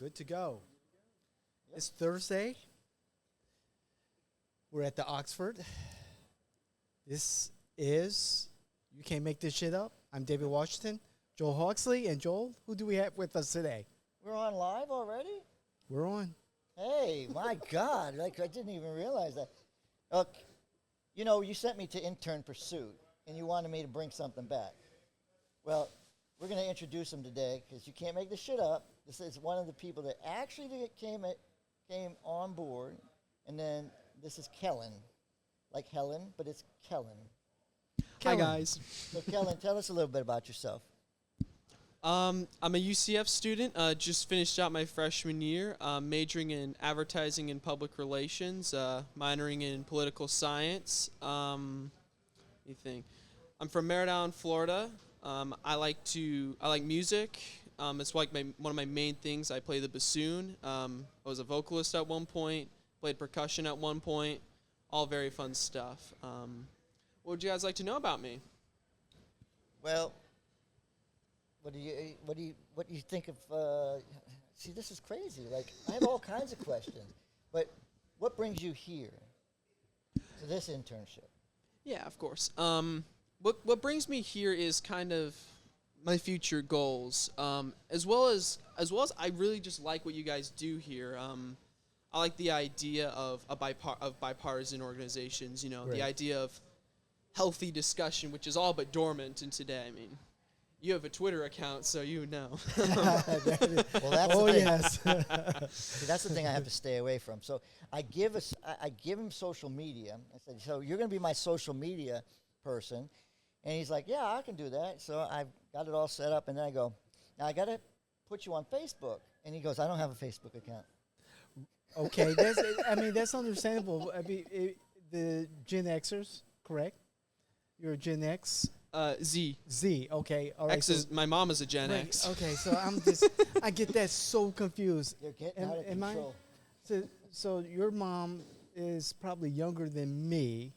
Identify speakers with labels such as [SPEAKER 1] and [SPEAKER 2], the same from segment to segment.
[SPEAKER 1] Good to go. It's Thursday. We're at the Oxford. This is You Can't Make This Shit Up. I'm David Washington, Joel Hawksley, and Joel, who do we have with us today?
[SPEAKER 2] We're on live already?
[SPEAKER 1] We're on.
[SPEAKER 2] Hey, my God, like I didn't even realize that. Look, you know, you sent me to Intern Pursuit, and you wanted me to bring something back. Well, we're going to introduce him today, because you can't make this shit up. This is one of the people that actually came on board, and then this is Kellen. Like Helen, but it's Kellen.
[SPEAKER 3] Hi, guys.
[SPEAKER 2] So, Kellen, tell us a little bit about yourself.
[SPEAKER 3] I'm a UCF student. Just finished out my freshman year, majoring in advertising and public relations, minoring in political science. Let me think. I'm from Merritt Island, Florida. I like music. It's like one of my main things. I play the bassoon. I was a vocalist at one point. Played percussion at one point. All very fun stuff. What would you guys like to know about me?
[SPEAKER 2] Well, what do you think of? See, this is crazy. Like, I have all kinds of questions, but what brings you here to this internship?
[SPEAKER 3] Yeah, of course. What brings me here is kind of my future goals, as well as I really just like what you guys do here. I like the idea of bipartisan organizations. You know,
[SPEAKER 1] Right.
[SPEAKER 3] the idea of healthy discussion, which is all but dormant in today. I mean, you have a Twitter account, so you know.
[SPEAKER 2] Well, that's
[SPEAKER 1] Oh,
[SPEAKER 2] the thing.
[SPEAKER 1] yes.
[SPEAKER 2] See, that's the thing I have to stay away from. So I give him social media. I said, so you're going to be my social media person. And he's like, yeah, I can do that. So I've got it all set up. And then I go, now I got to put you on Facebook. And he goes, I don't have a Facebook account.
[SPEAKER 1] Okay, that's understandable. I mean, the Gen Xers, correct? You're a Gen X?
[SPEAKER 3] Z.
[SPEAKER 1] Z, okay. All right.
[SPEAKER 3] X is my mom is a Gen
[SPEAKER 1] Right,
[SPEAKER 3] X.
[SPEAKER 1] okay, so I get that so confused.
[SPEAKER 2] You're getting out of
[SPEAKER 1] Am I-
[SPEAKER 2] control.
[SPEAKER 1] So your mom is probably younger than me,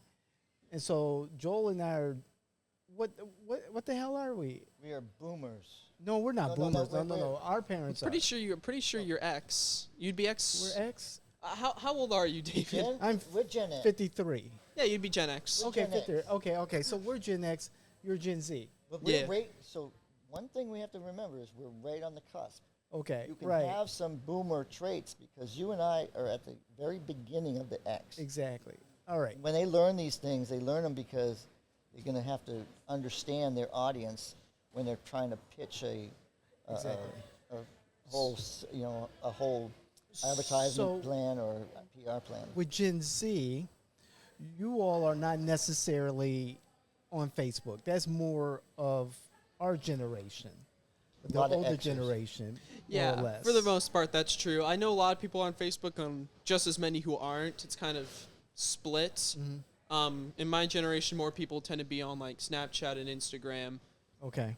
[SPEAKER 1] and so Joel and I are, what the hell are we?
[SPEAKER 2] We are boomers.
[SPEAKER 1] No, we're not
[SPEAKER 2] No,
[SPEAKER 1] boomers.
[SPEAKER 2] wait.
[SPEAKER 1] No. Our parents are.
[SPEAKER 3] Pretty sure you're X. You'd be X.
[SPEAKER 1] We're X.
[SPEAKER 3] How old are you, David?
[SPEAKER 2] We're Gen X.
[SPEAKER 1] 53.
[SPEAKER 3] Yeah, you'd be Gen X.
[SPEAKER 2] We're
[SPEAKER 1] Okay,
[SPEAKER 2] Gen X.
[SPEAKER 1] 50. Okay. So we're Gen X. You're Gen Z.
[SPEAKER 2] But we're
[SPEAKER 3] Yeah.
[SPEAKER 2] right, so one thing we have to remember is we're right on the cusp.
[SPEAKER 1] Okay,
[SPEAKER 2] You can
[SPEAKER 1] right.
[SPEAKER 2] have some boomer traits because you and I are at the very beginning of the X.
[SPEAKER 1] Exactly. All right.
[SPEAKER 2] When they learn these things, they learn them because they're going to have to understand their audience when they're trying to pitch a whole advertisement
[SPEAKER 1] So-
[SPEAKER 2] plan or a PR plan.
[SPEAKER 1] With Gen Z, you all are not necessarily on Facebook. That's more of our generation, the
[SPEAKER 2] Lot of
[SPEAKER 1] older
[SPEAKER 2] Xers.
[SPEAKER 1] generation, more or
[SPEAKER 3] Yeah,
[SPEAKER 1] less.
[SPEAKER 3] for the most part, that's true. I know a lot of people on Facebook, just as many who aren't. It's kind of split.
[SPEAKER 1] Mm-hmm.
[SPEAKER 3] In my generation, more people tend to be on like Snapchat and Instagram.
[SPEAKER 1] Okay.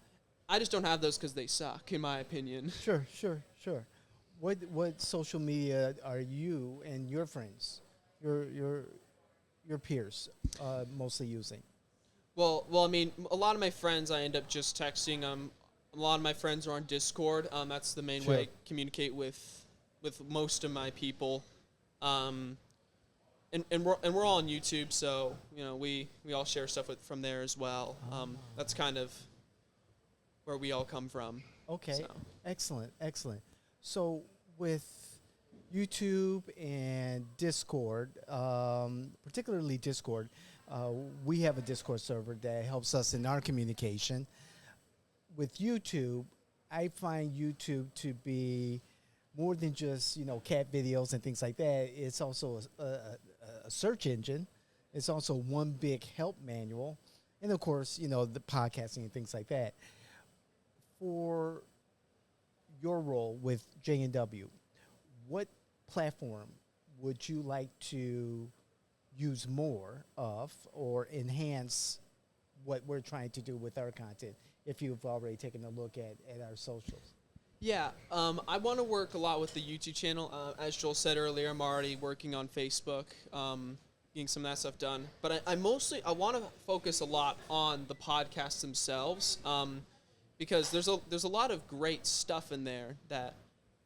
[SPEAKER 3] I just don't have those because they suck, in my opinion.
[SPEAKER 1] Sure. What social media are you and your friends, your peers, mostly using?
[SPEAKER 3] Well, I mean, a lot of my friends, I end up just texting. A lot of my friends are on Discord. That's the main
[SPEAKER 1] Sure.
[SPEAKER 3] way I communicate with most of my people. And we're all on YouTube, so you know we all share stuff from there as well. That's kind of where we all come from.
[SPEAKER 1] Okay,
[SPEAKER 3] So.
[SPEAKER 1] excellent. So with YouTube and Discord, particularly Discord, we have a Discord server that helps us in our communication. With YouTube, I find YouTube to be more than just cat videos and things like that. It's also a search engine. It's also one big help manual, and of course, the podcasting and things like that. For your role with J&W, what platform would you like to use more of or enhance what we're trying to do with our content, if you've already taken a look at our socials?
[SPEAKER 3] Yeah, I want to work a lot with the YouTube channel. As Joel said earlier, I'm already working on Facebook, getting some of that stuff done. But I want to focus a lot on the podcasts themselves, because there's a lot of great stuff in there that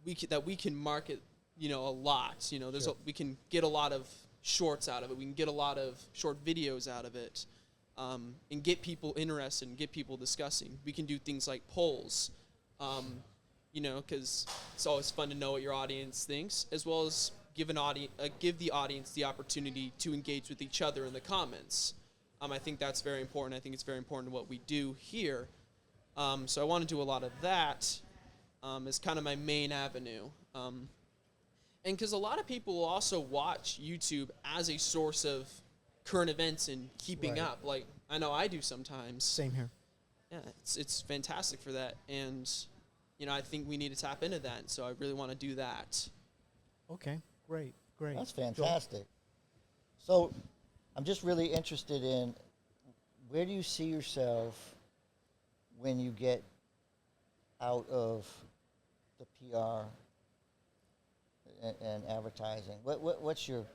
[SPEAKER 3] we can market, a lot.
[SPEAKER 1] Sure.
[SPEAKER 3] We can get a lot of shorts out of it. We can get a lot of short videos out of it, and get people interested and get people discussing. We can do things like polls, because it's always fun to know what your audience thinks, as well as give the audience the opportunity to engage with each other in the comments. I think that's very important. I think it's very important to what we do here. So I want to do a lot of that as kind of my main avenue. And because a lot of people will also watch YouTube as a source of current events and keeping
[SPEAKER 1] Right.
[SPEAKER 3] up. Like, I know I do sometimes.
[SPEAKER 1] Same here.
[SPEAKER 3] Yeah, it's fantastic for that. And, I think we need to tap into that. So I really want to do that.
[SPEAKER 1] Okay, great.
[SPEAKER 2] That's
[SPEAKER 1] Joel?
[SPEAKER 2] fantastic. So I'm just really interested in, where do you see yourself when you get out of the PR and advertising? What's your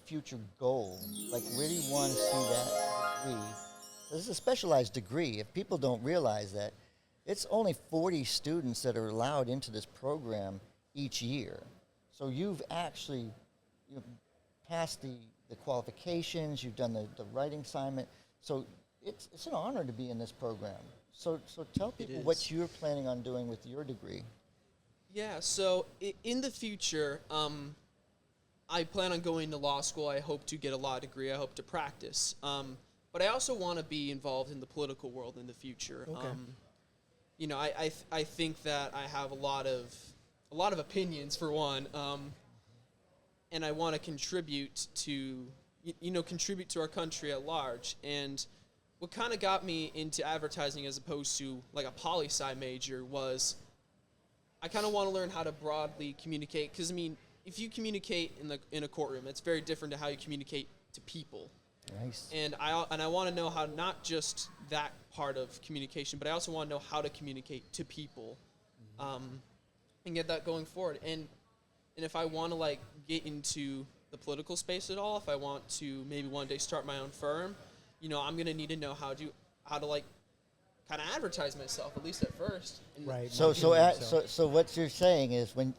[SPEAKER 2] future goal? Like, where do you want to see that degree? This is a specialized degree. If people don't realize that, it's only 40 students that are allowed into this program each year. So you've actually passed the qualifications, you've done the writing assignment. So it's an honor to be in this program. So tell people what you're planning on doing with your degree.
[SPEAKER 3] Yeah, so in the future, I plan on going to law school. I hope to get a law degree. I hope to practice. But I also want to be involved in the political world in the future.
[SPEAKER 1] Okay.
[SPEAKER 3] I think that I have a lot of opinions, for one, and I want to contribute to our country at large. And what kind of got me into advertising as opposed to like a poli-sci major was I kind of want to learn how to broadly communicate, because if you communicate in a courtroom, it's very different to how you communicate to people.
[SPEAKER 2] Nice.
[SPEAKER 3] And I want to know how, not just that part of communication, but I also want to know how to communicate to people, and get that going forward. And if I want to get into the political space at all, if I want to maybe one day start my own firm, I'm gonna need to know how to kind of advertise myself, at least at first. And
[SPEAKER 1] Right.
[SPEAKER 2] So what you're saying is, when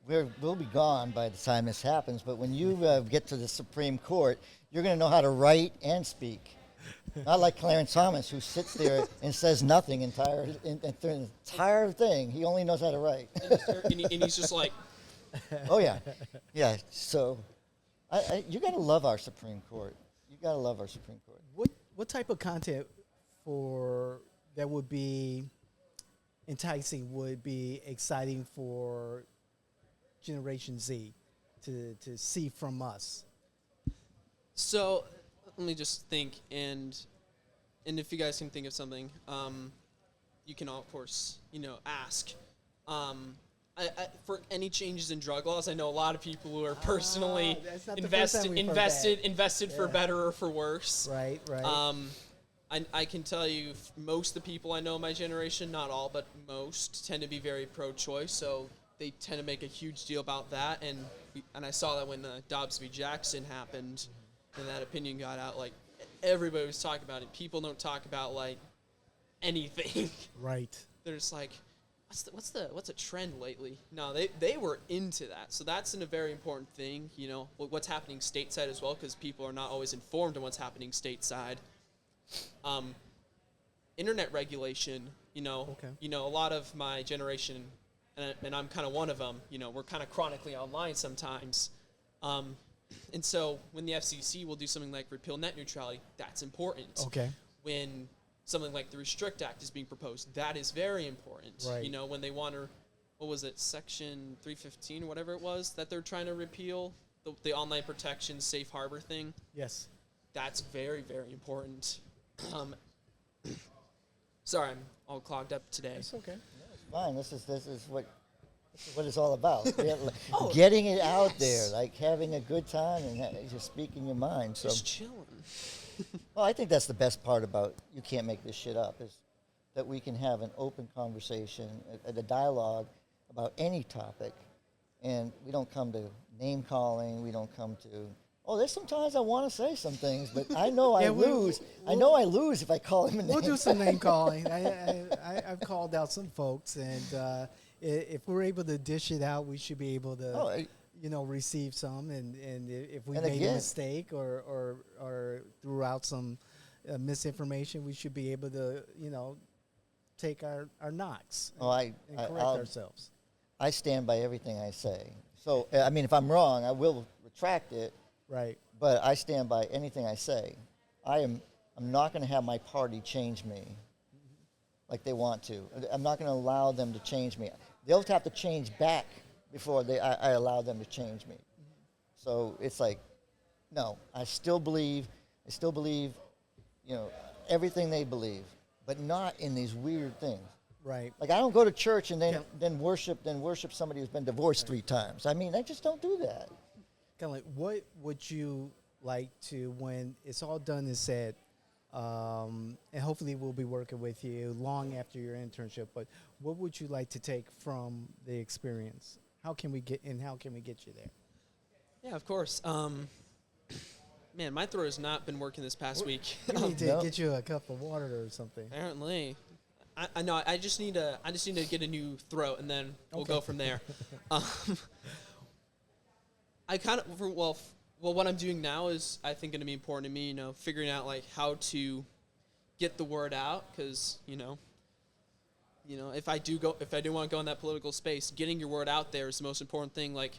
[SPEAKER 2] we'll be gone by the time this happens, but when you get to the Supreme Court, you're going to know how to write and speak. Not like Clarence Thomas, who sits there and says nothing through the entire thing. He only knows how to write.
[SPEAKER 3] and he's just like,
[SPEAKER 2] Oh, yeah. Yeah, so you got to love our Supreme Court. You got to love our Supreme Court.
[SPEAKER 1] What type of content that would be enticing, would be exciting for Generation Z to see from us?
[SPEAKER 3] so let me just think, and if you guys can think of something, you can, of course, ask. For any changes in drug laws, I know a lot of people who are personally
[SPEAKER 1] that's not the first time we've heard that.
[SPEAKER 3] invested for
[SPEAKER 1] Yeah.
[SPEAKER 3] better or for worse.
[SPEAKER 1] Right.
[SPEAKER 3] I can tell you, most of the people I know in my generation, not all, but most, tend to be very pro-choice, so they tend to make a huge deal about that. And I saw that when Dobbs v. Jackson happened, and that opinion got out, everybody was talking about it. People don't talk about, anything.
[SPEAKER 1] Right.
[SPEAKER 3] They're just like, what's a trend lately? No, they were into that. So that's a very important thing, what's happening stateside as well, because people are not always informed on what's happening stateside. Internet regulation,
[SPEAKER 1] Okay.
[SPEAKER 3] a lot of my generation, and I'm kind of one of them, we're kind of chronically online sometimes. And so when the FCC will do something like repeal net neutrality, that's important.
[SPEAKER 1] Okay.
[SPEAKER 3] When something like the Restrict Act is being proposed, that is very important.
[SPEAKER 1] Right.
[SPEAKER 3] When they want to, what was it, Section 315 or whatever it was that they're trying to repeal, the online protection safe harbor thing,
[SPEAKER 1] Yes.
[SPEAKER 3] that's very, very important. Sorry, I'm all clogged up today.
[SPEAKER 1] It's okay.
[SPEAKER 2] It's fine. This is what it's all about. Getting it out there, having a good time and just speaking your mind. So,
[SPEAKER 3] Just chilling.
[SPEAKER 2] well, I think that's the best part about You Can't Make This Shit Up, is that we can have an open conversation, a dialogue about any topic, and we don't come to name calling. We don't come to, there's sometimes I want to say some things, but I know I lose. I know I lose if I call him a name.
[SPEAKER 1] We'll do some name calling. I've called out some folks, and if we're able to dish it out, we should be able to,
[SPEAKER 2] Oh,
[SPEAKER 1] receive some. And if we
[SPEAKER 2] And
[SPEAKER 1] made a
[SPEAKER 2] again-
[SPEAKER 1] mistake or threw out some misinformation, we should be able to, take our knocks
[SPEAKER 2] Oh,
[SPEAKER 1] and correct ourselves.
[SPEAKER 2] I stand by everything I say. So, I mean, if I'm wrong, I will retract it,
[SPEAKER 1] Right.
[SPEAKER 2] but I stand by anything I say. I'm not going to have my party change me like they want to. I'm not going to allow them to change me. They'll have to change back before I allow them to change me. So it's like, no, I still believe, everything they believe, but not in these weird things.
[SPEAKER 1] Right.
[SPEAKER 2] Like I don't go to church and
[SPEAKER 1] Yeah.
[SPEAKER 2] then worship somebody who's been divorced 3 times. I mean, I just don't do that.
[SPEAKER 1] Kind of like, what would you like to, when it's all done and said, and hopefully we'll be working with you long after your internship, but what would you like to take from the experience? How can we get you there?
[SPEAKER 3] Yeah, of course. Man, my throat has not been working this past week.
[SPEAKER 1] We need to
[SPEAKER 2] No.
[SPEAKER 1] get you a cup of water or something.
[SPEAKER 3] Apparently, I know. I just need to get a new throat, and then we'll
[SPEAKER 1] Okay.
[SPEAKER 3] go from there. I kind of well, what I'm doing now is I think going to be important to me. Figuring out like how to get the word out, because if I do want to go in that political space, getting your word out there is the most important thing. Like,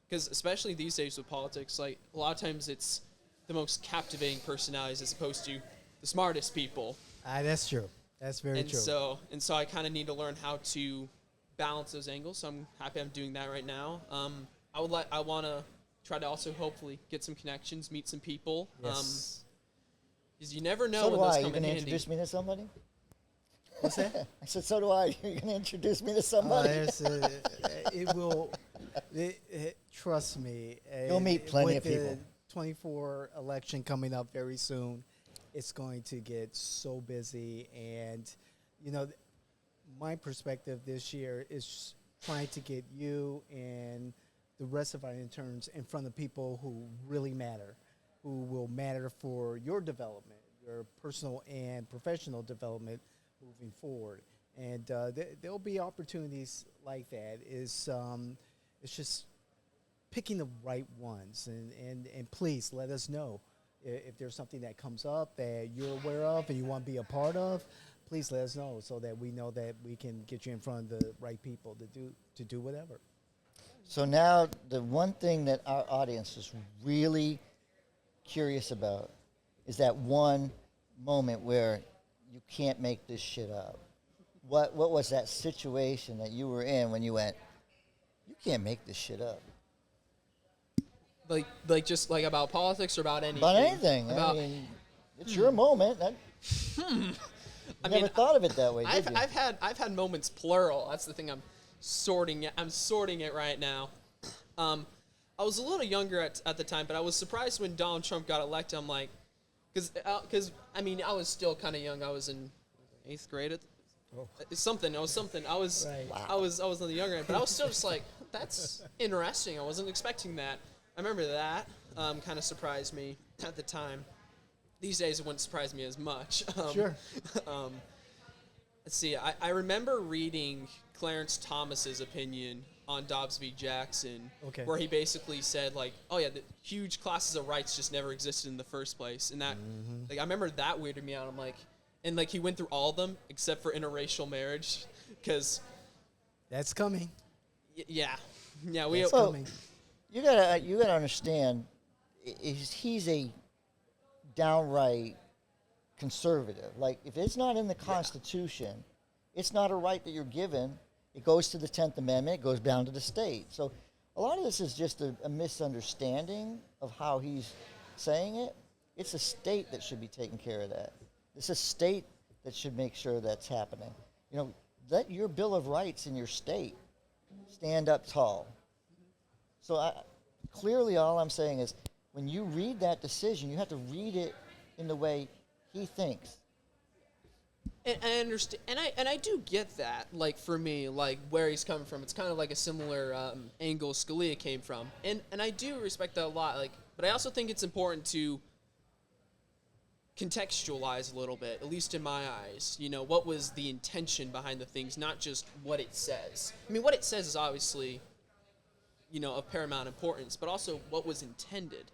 [SPEAKER 3] because especially these days with politics, like a lot of times it's the most captivating personalities as opposed to the smartest people.
[SPEAKER 1] That's true. That's very
[SPEAKER 3] And
[SPEAKER 1] true.
[SPEAKER 3] so I kind of need to learn how to balance those angles. So I'm happy I'm doing that right now. I want to try to also hopefully get some connections, meet some people.
[SPEAKER 1] Yes.
[SPEAKER 3] Because you never know
[SPEAKER 2] So
[SPEAKER 3] when
[SPEAKER 2] do
[SPEAKER 3] those
[SPEAKER 2] I.
[SPEAKER 3] come
[SPEAKER 2] You going
[SPEAKER 3] in
[SPEAKER 2] to
[SPEAKER 3] handy.
[SPEAKER 2] introduce me to somebody?
[SPEAKER 1] What's that?
[SPEAKER 2] I said, so do I. You're going to introduce me to somebody?
[SPEAKER 1] Trust me.
[SPEAKER 2] You'll meet plenty
[SPEAKER 1] with
[SPEAKER 2] of people.
[SPEAKER 1] the 24 election coming up very soon, it's going to get so busy. And, my perspective this year is trying to get you and the rest of our interns in front of people who really matter, who will matter for your development, your personal and professional development moving forward. And there'll be opportunities like that. It's just picking the right ones. And please let us know if there's something that comes up that you're aware of and you want to be a part of. Please let us know so that we know that we can get you in front of the right people to do whatever.
[SPEAKER 2] So now the one thing that our audience is really curious about is that one moment where you can't make this shit up. What was that situation that you were in when you went, you can't make this shit up?
[SPEAKER 3] Like just like about politics or about anything?
[SPEAKER 2] About anything. I mean, it's your moment. I never thought of it that way, did you?
[SPEAKER 3] I've had moments plural. That's the thing. I'm sorting it right now. I was a little younger at the time, but I was surprised when Donald Trump got elected. I'm like, because I mean I was still kind of young. I was in 8th grade. Something. I was
[SPEAKER 1] Right.
[SPEAKER 3] I was on the younger end, but I was still just like, that's interesting. I wasn't expecting that. I remember that kind of surprised me at the time. These days, it wouldn't surprise me as much.
[SPEAKER 1] Sure.
[SPEAKER 3] Let's see. I remember reading Clarence Thomas's opinion on Dobbs v. Jackson,
[SPEAKER 1] Okay.
[SPEAKER 3] where he basically said, like, oh, yeah, the huge classes of rights just never existed in the first place. And that, like, I remember that weirded me out. I'm like, and, like, he went through all of them except for interracial marriage because,
[SPEAKER 1] That's coming.
[SPEAKER 3] yeah, we
[SPEAKER 1] That's
[SPEAKER 2] So-
[SPEAKER 1] coming.
[SPEAKER 2] You gotta understand, he's a downright conservative. Like, if it's not in the Constitution, it's not a right that you're given. It goes to the 10th Amendment. It goes down to the state. So a lot of this is just a misunderstanding of how he's saying it. It's a state that should be taking care of that. It's a state that should make sure that's happening. Let your Bill of Rights in your state stand up tall. So clearly all I'm saying is when you read that decision, you have to read it in the way he thinks.
[SPEAKER 3] And I understand, and I do get that. Like for me, like where he's coming from, it's kind of like a similar angle Scalia came from, and I do respect that a lot. Like, but I also think it's important to contextualize a little bit, at least in my eyes. You know, what was the intention behind the things, not just what it says. I mean, what it says is obviously, you know, of paramount importance, but also what was intended.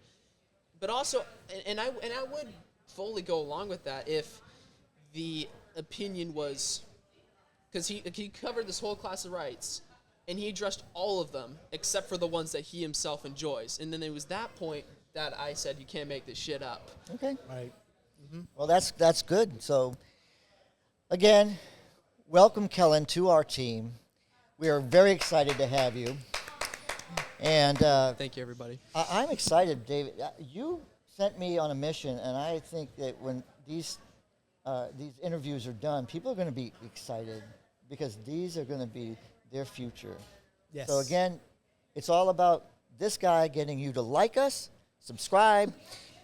[SPEAKER 3] But also, and I would fully go along with that if the opinion was, because he covered this whole class of rights, and he addressed all of them except for the ones that he himself enjoys. And then it was that point that I said, you can't make this shit up.
[SPEAKER 2] Okay.
[SPEAKER 1] Right.
[SPEAKER 2] Well, that's good. So, again, welcome, Kellen, to our team. We are very excited to have you. And
[SPEAKER 3] Thank you, everybody.
[SPEAKER 2] I'm excited, David. You sent me on a mission, and I think that when these interviews are done, people are going to be excited because these are going to be their future.
[SPEAKER 1] Yes.
[SPEAKER 2] So again, it's all about this guy getting you to like us, subscribe,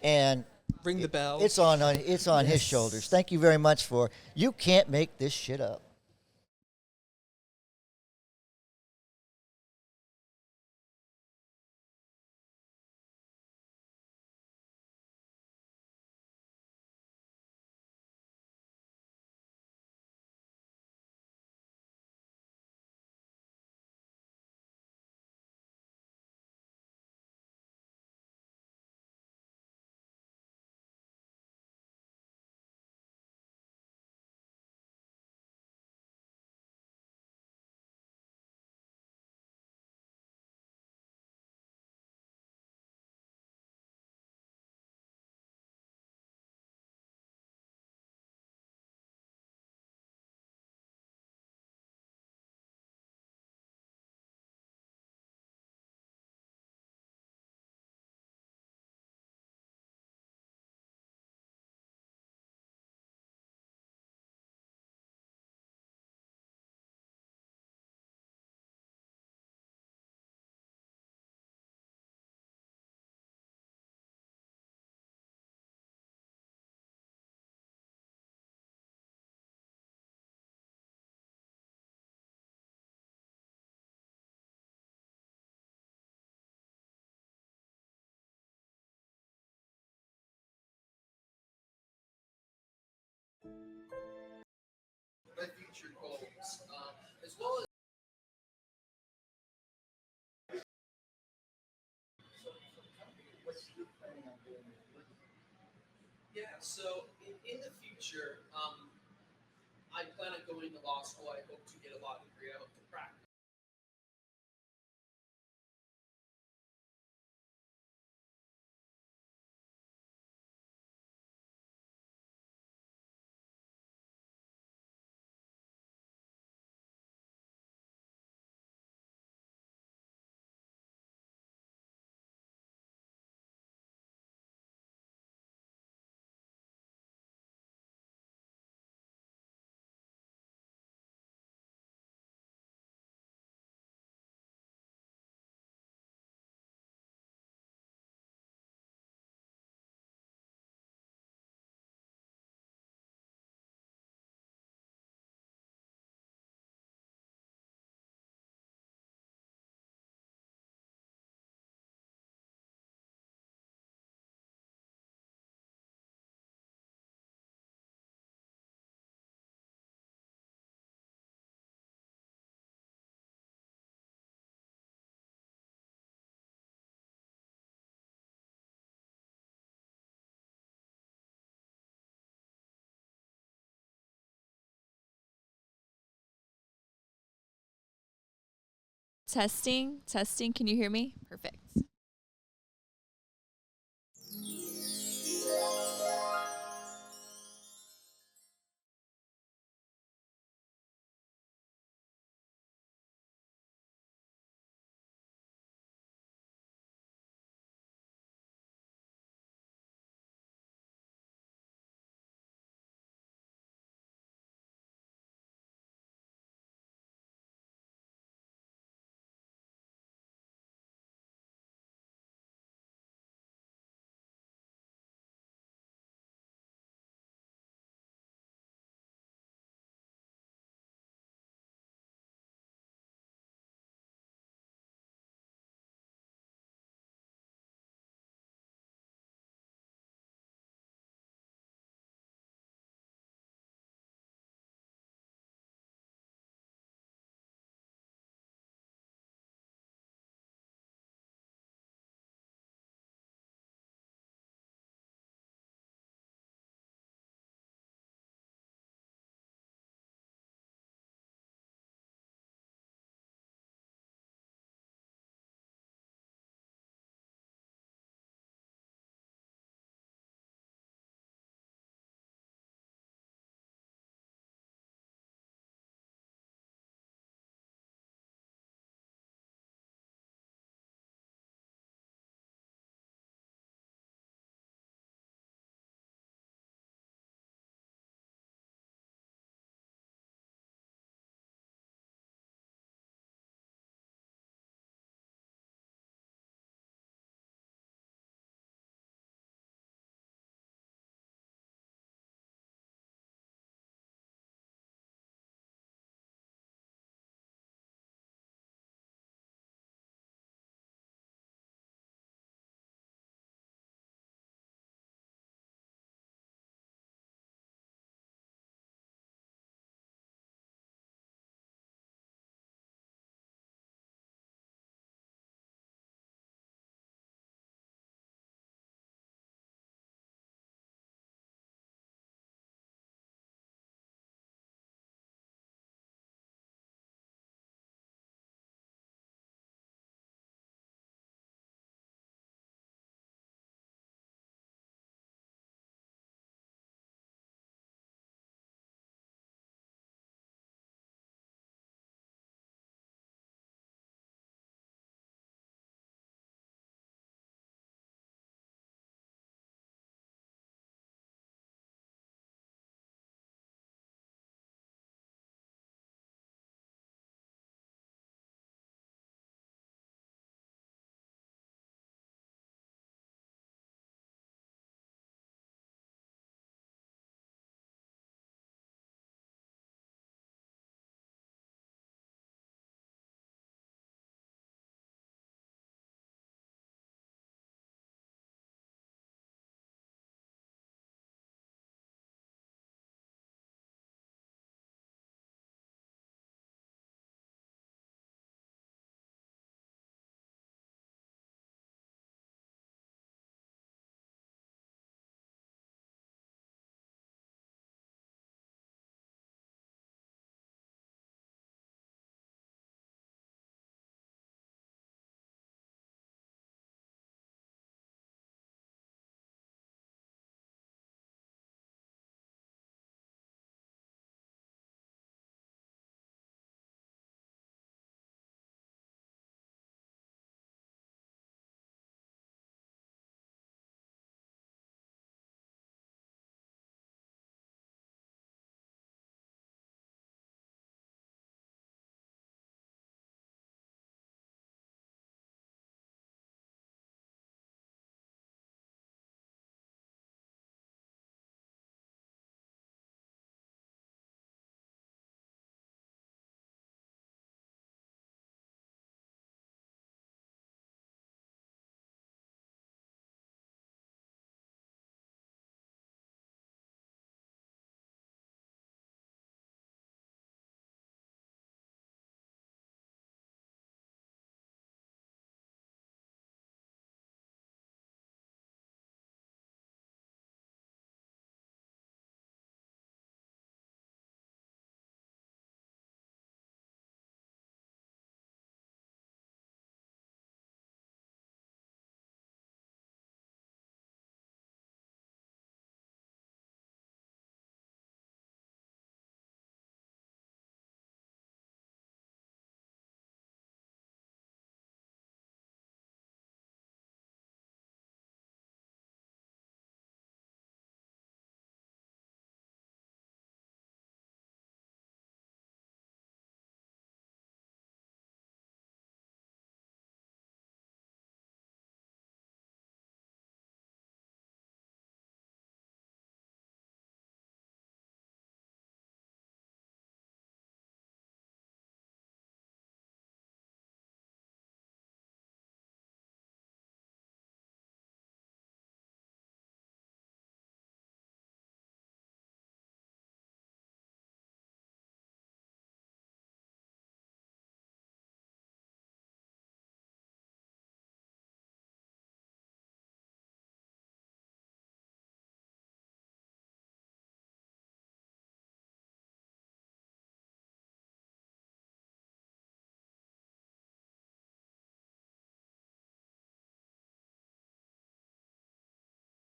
[SPEAKER 2] and
[SPEAKER 3] Ring the bell.
[SPEAKER 2] it's on his shoulders. Thank you very much for you can't make this shit up.
[SPEAKER 3] Future goals, as well as. Yeah, so in the future, I plan on going to law school. I hope to get a law degree. I hope to practice.
[SPEAKER 4] Testing, testing. Can you hear me? Perfect.